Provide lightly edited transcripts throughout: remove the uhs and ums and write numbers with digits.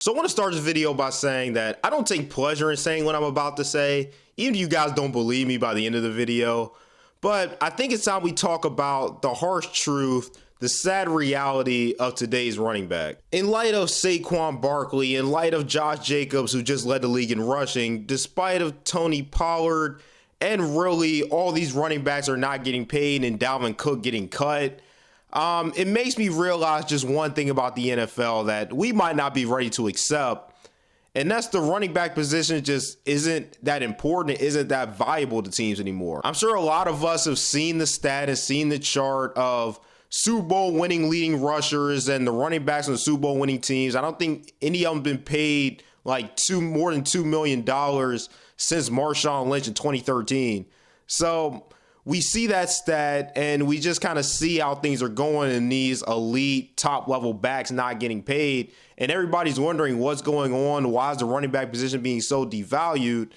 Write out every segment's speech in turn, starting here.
So I want to start this video by saying that I don't take pleasure in saying what I'm about to say, even if you guys don't believe me by the end of the video. But I think it's time we talk about the harsh truth, the sad reality of today's running back. In light of Saquon Barkley, in light of Josh Jacobs, who just led the league in rushing, despite of Tony Pollard, and really all these running backs are not getting paid and Dalvin Cook getting cut, it makes me realize just one thing about the NFL that we might not be ready to accept. And that's the running back position just isn't that important. It isn't that valuable to teams anymore. I'm sure a lot of us have seen the stat and seen the chart of Super Bowl winning leading rushers and the running backs on the Super Bowl winning teams. I don't think any of them been paid like more than $2 million since Marshawn Lynch in 2013. So we see that stat and we just kind of see how things are going in these elite top level backs not getting paid. And everybody's wondering what's going on. Why is the running back position being so devalued?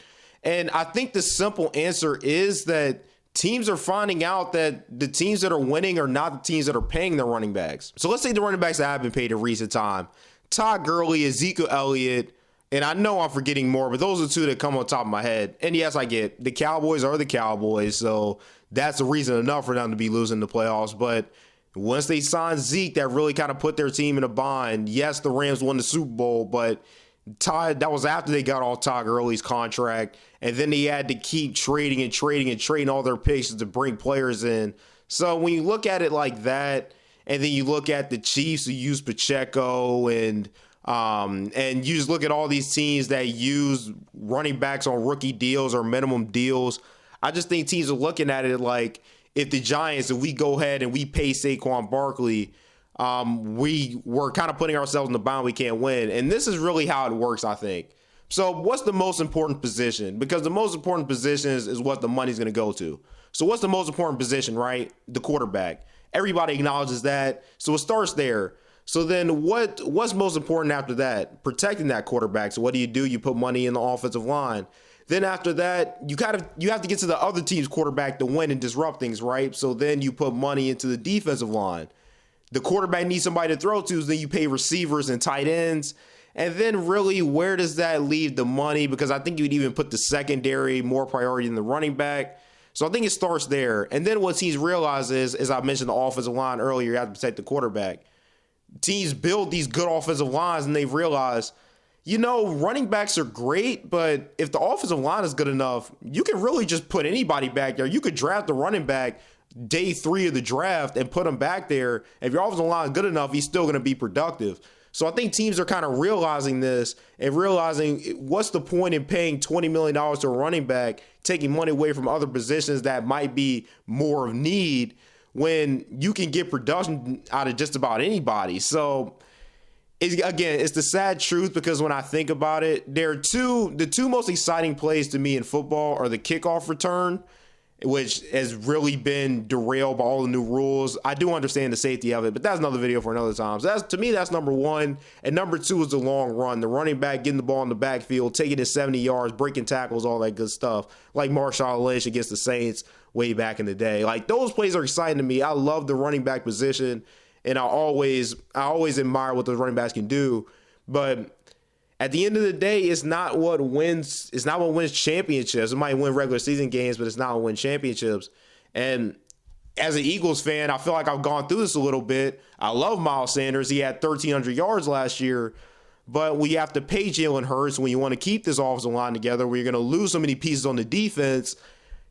And I think the simple answer is that teams are finding out that the teams that are winning are not the teams that are paying their running backs. So let's take the running backs that have been paid in recent time. Todd Gurley, Ezekiel Elliott, and I know I'm forgetting more, but those are two that come on top of my head. And yes, I get the Cowboys are the Cowboys, so that's a reason enough for them to be losing the playoffs. But once they signed Zeke, that really kind of put their team in a bind. Yes, the Rams won the Super Bowl, but that was after they got off Todd Gurley's contract. And then they had to keep trading all their picks to bring players in. So when you look at it like that, and then you look at the Chiefs who use Pacheco and you just look at all these teams that use running backs on rookie deals or minimum deals. I just think teams are looking at it like if the Giants, if we go ahead and we pay Saquon Barkley, we're kind of putting ourselves in the bind we can't win. And this is really how it works, I think. So what's the most important position? Because the most important position is what the money's going to go to. So what's the most important position, right? The quarterback. Everybody acknowledges that. So it starts there. So then what's most important after that? Protecting that quarterback. So what do? You put money in the offensive line. Then after that, you have to get to the other team's quarterback to win and disrupt things, right? So then you put money into the defensive line. The quarterback needs somebody to throw to, so then you pay receivers and tight ends. And then really, where does that leave the money? Because I think you'd even put the secondary more priority than the running back. So I think it starts there. And then what teams realize is, as I mentioned, the offensive line earlier, you have to protect the quarterback. Teams build these good offensive lines and they realize, running backs are great, but if the offensive line is good enough, you can really just put anybody back there. You could draft the running back day 3 of the draft and put him back there. If your offensive line is good enough, he's still going to be productive. So I think teams are kind of realizing this and realizing what's the point in paying $20 million to a running back, taking money away from other positions that might be more of need when you can get production out of just about anybody. So it's the sad truth, because when I think about it, the two most exciting plays to me in football are the kickoff return, which has really been derailed by all the new rules. I do understand the safety of it, but that's another video for another time. So to me, that's number one. And number two is the long run, the running back getting the ball in the backfield, taking it 70 yards, breaking tackles, all that good stuff, like Marshawn Lynch against the Saints way back in the day. Like, those plays are exciting to me. I love the running back position, and I always admire what those running backs can do. But at the end of the day, it's not what wins championships. It might win regular season games, but it's not what wins championships. And as an Eagles fan, I feel like I've gone through this a little bit. I love Miles Sanders. He had 1,300 yards last year. But we have to pay Jalen Hurts when you want to keep this offensive line together, where you're going to lose so many pieces on the defense.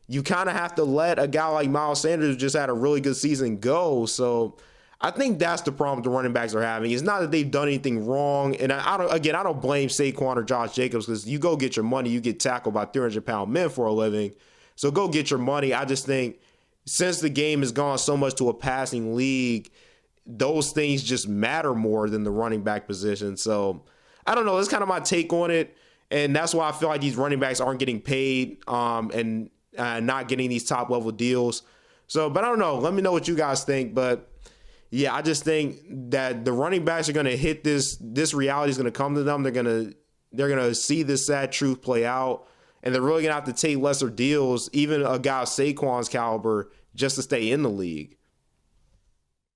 You kind of have to let a guy like Miles Sanders, who just had a really good season, go. So I think that's the problem the running backs are having. It's not that they've done anything wrong. And I don't blame Saquon or Josh Jacobs, because you go get your money, you get tackled by 300-pound men for a living. So go get your money. I just think since the game has gone so much to a passing league, those things just matter more than the running back position. So I don't know. That's kind of my take on it. And that's why I feel like these running backs aren't getting paid and not getting these top level deals. So, but I don't know. Let me know what you guys think. But yeah, I just think that the running backs are going to hit this reality is going to come to them. They're going to see this sad truth play out, and they're really going to have to take lesser deals, even a guy of Saquon's caliber, just to stay in the league.